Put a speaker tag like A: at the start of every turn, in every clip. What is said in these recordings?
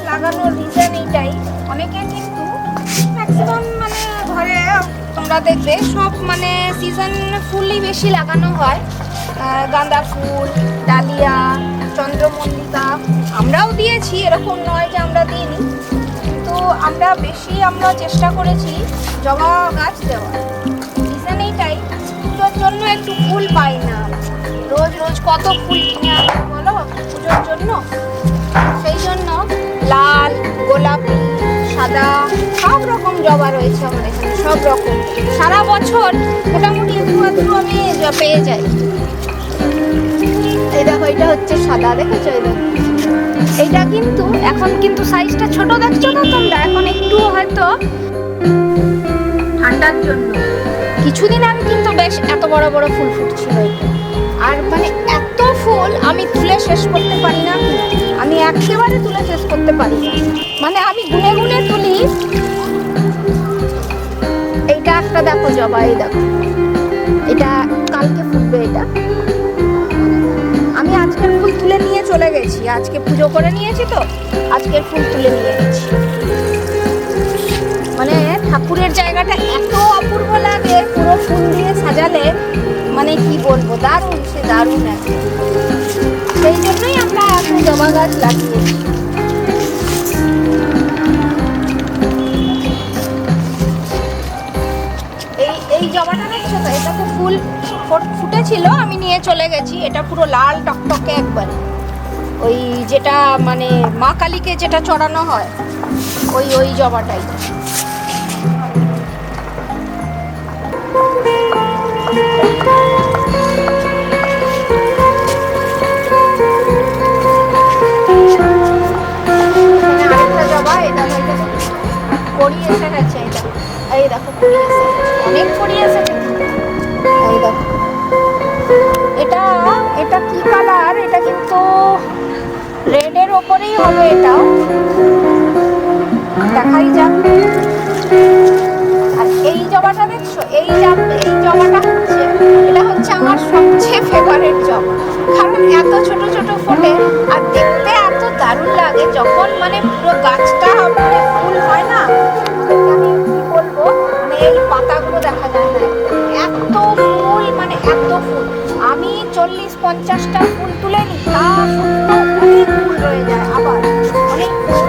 A: লাগানোর রিজন এইটাই, অনেকে কিন্তু ম্যাক্সিমাম মানে ঘরে তোমরা দেখবে সব মানে সিজন ফুলই বেশি লাগানো হয়, গাঁদা ফুল, ডালিয়া, চন্দ্রমল্লিকা। আমরাও দিয়েছি, এরকম নয় যে আমরা দিইনি, কিন্তু আমরা চেষ্টা করেছি জবা গাছ দেওয়ার। রিজন এইটাই, পুজোর জন্য একটু ফুল পাই না, রোজ রোজ কত ফুল কিনে আনবো বলো পুজোর জন্য। সেই জন্য লাল, গোলাপি, সাদা সব রকম জবা রয়েছে আমার এখানে, সব রকম। সারা বছর মোটামুটি একটু আমি পেয়ে যাই। এই দেখো, এটা হচ্ছে সাদা, দেখেছো? এই দেখো, এইটা কিন্তু এখন কিন্তু সাইজটা ছোট দেখছো না তোমরা, এখন একটু হয়তো ঠান্ডার জন্য। কিছুদিন আগে কিন্তু বেশ এত বড় বড় ফুল ফুটছিল, আর মানে এত ফুল আমি তুলে শেষ করতে পারি না, আমি একেবারে তুলে শেষ করতে পারি না, মানে আমি গুনে গুনে তুলি। এইটা একটা দেখো জবা, এই দেখো, এটা কালকে ফুটবে। এটা আমি আজকের ফুল তুলে নিয়ে চলে গেছি, আজকে পুজো করে নিয়েছি তো আজকের ফুল তুলে নিয়ে গেছি। মানে ঠাকুরের জায়গাটা এত অপূর্ব লাগে পুরো ফুল দিয়ে সাজালে, মানে কি বলবো, দারুণ, সে দারুণ একটা। সেই জন্যই আমরা এত জবা গাছ লাগিয়েছি। এই জবাটা দেখছো তো, এটা তো ফুল ফুটেছিল, আমি নিয়ে চলে গেছি। এটা পুরো লাল টকটকে একবার, ওই যেটা মানে মা কালীকে যেটা চড়ানো হয়, ওই জবাটাই। আরেকটা জবা, এটা কড়ি এসে গেছে, এই দেখো কড়ি এসে গেছে, অনেক কড়ি এসে গেছে। এই দেখো, এটা কি কালার, এটা কিন্তু রেডের ওপরেই হবে, এটা দেখাই যাক। আর এই জবাটা দেখছো, এই জবাটা হচ্ছে, এটা হচ্ছে আমার সবচেয়ে ফেভারিট জবা, কারণ এত ছোট ছোট ফোটে আর দেখতে এত দারুণ লাগে যখন মানে পুরো গাছটা মানে ফুল হয় না। আমি কি বলবো, মানে এই পাতাগুলো দেখা যায় না, এত ফুল, মানে এত ফুল। আমি 40-50টা ফুল তুলে নিই, তা সত্ত্বেও অনেক ফুল রয়ে যায়, আবার অনেক ফুল।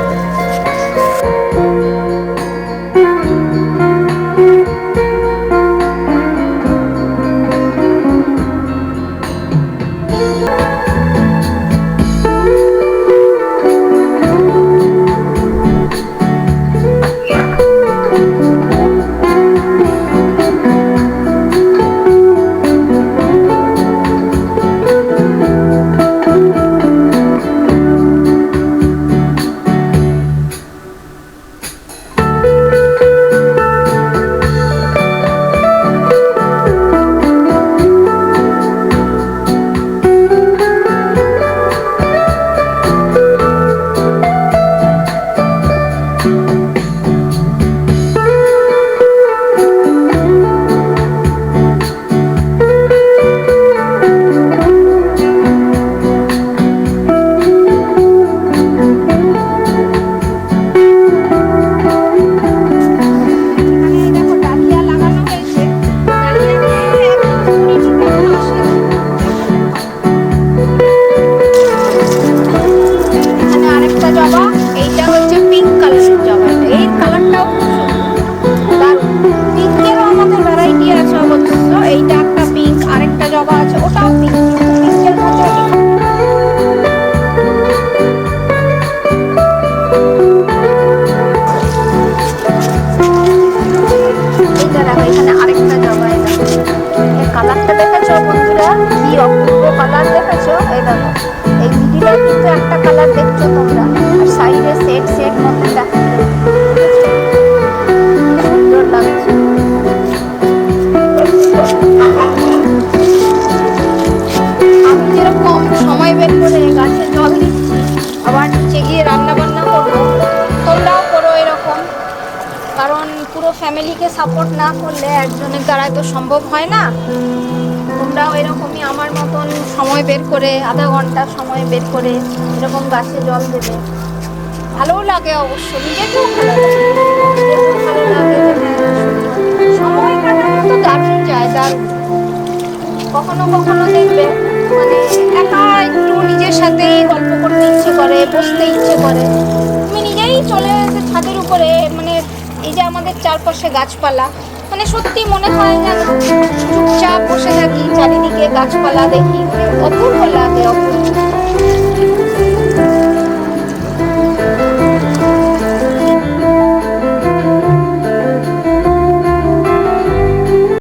A: ফ্যামিলিকে সাপোর্ট না করলে একজনের দ্বারাই তো সম্ভব হয় না। তোমরাও এরকমই আমার মতন সময় বের করে, আধা ঘন্টা সময় বের করে এরকম গাছে জল দেবে, ভালোও লাগে অবশ্য, নিজেকেও ভালো লাগে, নিজেকেও ভালো লাগে যে হ্যাঁ, সময় কাটানো তো দারুণ যায়, দারুণ। কখনো কখনো দেখবে মানে একা একটু নিজের সাথেই গল্প করতে ইচ্ছে করে, বসতে ইচ্ছে করে, তুমি নিজেই চলে এসে ছাদের উপরে, মানে এই যে আমাদের চারপাশে গাছপালা, মানে সত্যি মনে হয় যেন চুপচাপ বসে থাকি, চারিদিকে গাছপালা দেখি, মানে অপূর্ব লাগে, অপূর্ব।